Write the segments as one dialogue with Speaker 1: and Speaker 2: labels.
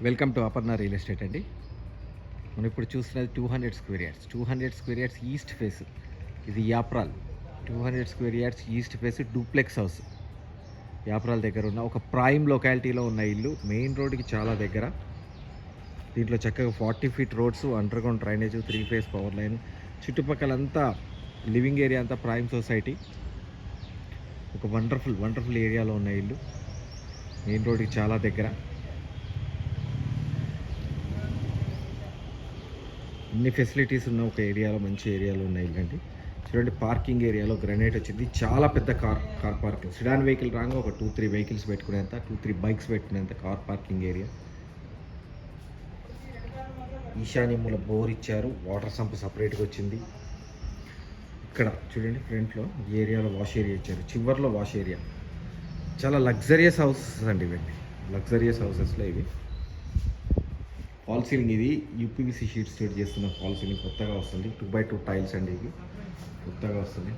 Speaker 1: Welcome to Aparna real estate అండి. మనం ఇప్పుడు చూస్తున్నది 200 square yards. 200 square yards east face. ఇది Yapral. 200 square yards east face duplex house. Yapral దగ్గర ఉన్న ఒక ప్రైమ్ లొకాలిటీలో ఉన్న ఇల్లు, మెయిన్ రోడ్కి చాలా దగ్గర. దీంట్లో చక్కగా 40 feet roads, underground drainage, 3 phase power line, చుట్టుపక్కలంతా లివింగ్ ఏరియా అంతా ప్రైమ్ సొసైటీ. ఒక వండర్ఫుల్ ఏరియాలో ఉన్న ఇల్లు, మెయిన్ రోడ్కి చాలా దగ్గర. అన్ని ఫెసిలిటీస్ ఉన్న ఒక ఏరియాలో, మంచి ఏరియాలో ఉన్న ఇల్లండి. చూడండి, పార్కింగ్ ఏరియాలో గ్రనైట్ వచ్చింది. చాలా పెద్ద కార్ పార్కింగ్. సిడాన్ వెహికల్ రాగా ఒక 2-3 వెహికల్స్ పెట్టుకునేంత, 2-3 బైక్స్ పెట్టుకునేంత కార్ పార్కింగ్ ఏరియా. ఈశాన్య మూల బోర్ ఇచ్చారు, వాటర్ సంప్ సపరేట్గా వచ్చింది. ఇక్కడ చూడండి, ఫ్రంట్లో ఈ ఏరియాలో వాష్ ఏరియా ఇచ్చారు, చివర్లో వాష్ ఏరియా. చాలా లగ్జరియస్ హౌసెస్ అండి ఇవన్నీ. లగ్జరియస్ హౌసెస్లో ఇవి. ఫాల్ సీలింగ్, ఇది యూపీవీసీ షీట్స్ తోటి చేస్తున్న ఫాల్ సీలింగ్ కొత్తగా వస్తుంది. 2x2 టైల్స్ అండి, ఇవి కొత్తగా వస్తుంది.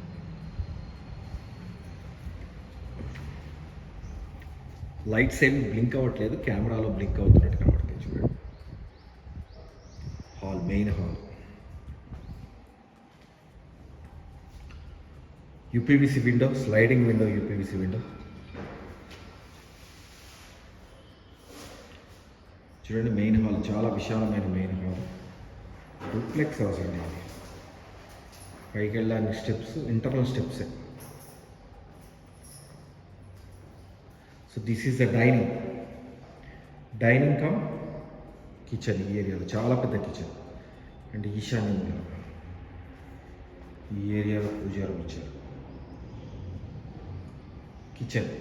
Speaker 1: లైట్స్ ఏమి బ్లింక్ అవ్వట్లేదు, కెమెరాలో బ్లింక్ అవుతున్నట్టు కనబడుతుంది. చూడండి, hall, main hall. UPVC window, sliding window, UPVC window. చూడండి, మెయిన్ హాల్, చాలా విశాలమైన మెయిన్ హాల్. డూప్లెక్స్ హౌస్ అండి. పైకి వెళ్ళడానికి స్టెప్స్, ఇంటర్నల్ స్టెప్సే. So this is the dining cum kitchen. ఈ ఏరియాలో చాలా పెద్ద కిచెన్ అండ్ ఈశాన్యంలో ఈ ఏరియాలో పూజారు వచ్చారు. కిచెన్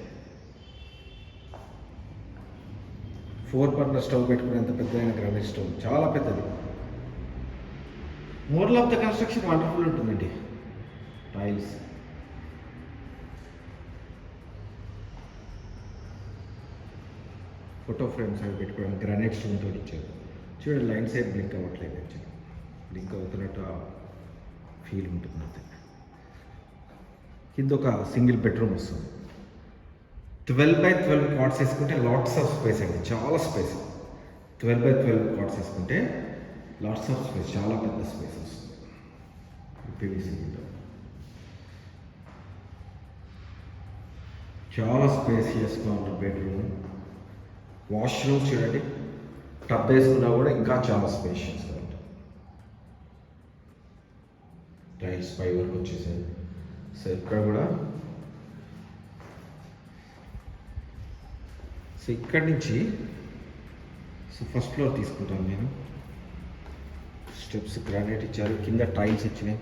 Speaker 1: 4 బర్నర్ స్టవ్ పెట్టుకునేంత పెద్దదైన గ్రానైట్ స్టవ్, చాలా పెద్దది. Model of the construction wonderful ఉంటుందండి. టైల్స్, ఫోటో ఫ్రేమ్స్ అవి పెట్టుకోవడానికి గ్రానైట్ స్టోన్ తోటి ఇచ్చారు. చూడండి, లైన్ సైడ్ బ్లింక్ అవ్వట్లేదు, యాక్చువల్లీ బ్లింక్ అవుతున్నట్టు ఫీల్ ఉంటుంది అంతే. కింద ఒక సింగిల్ బెడ్రూమ్ వస్తుంది. 12x12 కాట్స్ వేసుకుంటే లాట్స్ ఆఫ్ స్పేస్ అండి, చాలా స్పేస్. 12x12 కాట్స్ వేసుకుంటే లాట్స్ ఆఫ్ స్పేస్, చాలా పెద్ద స్పేస్ వస్తుంది. పీవీసీ విండో, చాలా స్పేసియస్గా ఉన్న బెడ్రూమ్. వాష్రూమ్ చూడండి, టబ్ వేసుకున్నా కూడా ఇంకా చాలా స్పేషియస్గా ఉంటుంది. టైల్స్ పై వరకు వచ్చేసాయి. సో ఇక్కడ కూడా, సో ఇక్కడి నుంచి ఫస్ట్ ఫ్లోర్ తీసుకుంటాను నేను. స్టెప్స్ గ్రానైట్ ఇచ్చారు, కింద టైల్స్ ఇచ్చినాయి.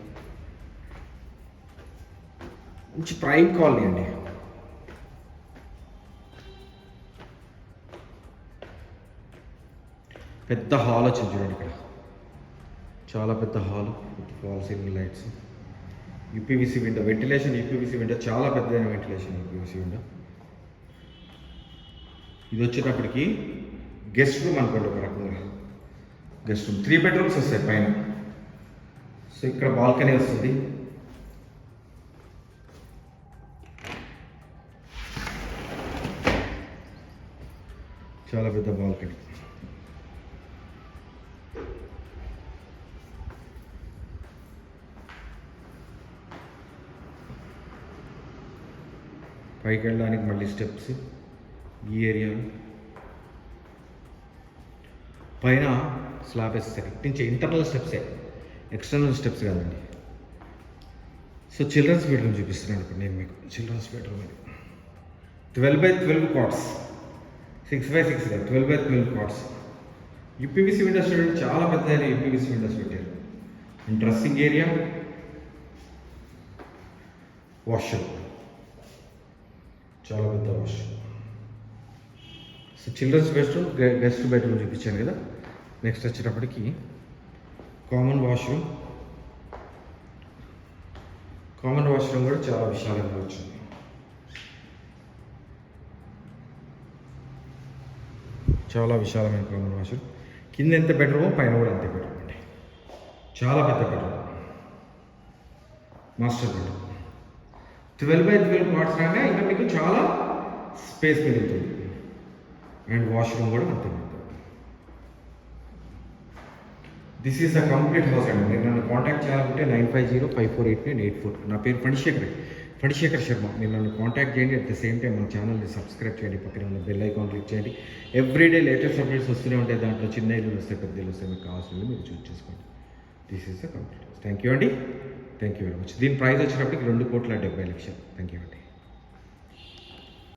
Speaker 1: మంచి ప్రైమ్ కాలనీ అండి. పెద్ద హాల్ వచ్చింది చూడండి, ఇక్కడ చాలా పెద్ద hall, fall ceiling lights, UPVC window, ventilation UPVC window, చాలా పెద్దదైన వెంటిలేషన్ యూపీవీసీ విండో. ఇది వచ్చేటప్పటికి గెస్ట్ రూమ్ అనుకోండి, ఒక రకంగా గెస్ట్ రూమ్. 3 బెడ్రూమ్స్ వస్తాయి పైన. సో ఇక్కడ బాల్కనీ వస్తుంది. చాలా పెద్ద బాల్కనీ. పైకి వెళ్ళడానికి మళ్ళీ స్టెప్స్. ఈ ఏరియాలో పైన స్లాబ్ వేస్తారు. ఇటు నుంచి ఇంటర్నల్ స్టెప్సే, ఎక్స్టర్నల్ స్టెప్స్ కాదండి. సో చిల్డ్రన్స్ బెడ్రూమ్ చూపిస్తున్నాను ఇప్పుడు నేను మీకు. చిల్డ్రన్స్ బెడ్రూమ్ ఇది 12x12 కాట్స్, 6x6 కాదు, 12x12 కాట్స్. యూపీవీసీ విండోస్ చూడండి, చాలా పెద్దదైన యూపీవీసీ విండోస్ పెట్టారు. డ్రెస్సింగ్ ఏరియా, వాష్రూమ్, చాలా పెద్ద washroom. So children's bedroom, guest bedroom చూపించాను కదా. నెక్స్ట్ వచ్చేటప్పటికి కామన్ వాష్రూమ్. కామన్ వాష్రూమ్ కూడా చాలా విశాలంగా వచ్చింది. చాలా విశాలమైన కామన్ వాష్రూమ్. కింద ఎంత బెడ్రూమో పైన కూడా అంతే బెడ్రూమ్ అండి, చాలా పెద్ద bedroom. Master bedroom 12x12 cots రాగా ఇంకా మీకు చాలా స్పేస్ పెరుగుతుంది. అండ్ వాష్రూమ్ కూడా అంతే ఉంటుంది. This is a complete house అండి. మీరు నన్ను కాంటాక్ట్ చేయాలంటే 9505489884. నా పేరు ఫణిశేఖర్ శర్మ. మీరు నన్ను కాంటాక్ట్ చేయండి. అట్ ద సేమ్ టైం మన ఛానల్ని సబ్స్క్రైబ్ చేయండి. పక్కన ఉన్న బెల్ ఐకాన్ క్లిక్ చేయండి. ఎవ్రీడే లేటెస్ట్ అప్డేట్స్ వస్తూనే ఉంటాయి. దాంట్లో చిన్న ఇల్లు వస్తాయి, పెద్ద ఇల్లు వస్తాయి. మీకు కావాల్సింది మీరు చూస్ చేసుకోండి. This is the complete house. Thank you అండి. Thank you very much. దీని ప్రైస్ వచ్చేటప్పటికి 2,70,00,000. థ్యాంక్ యూ అండి.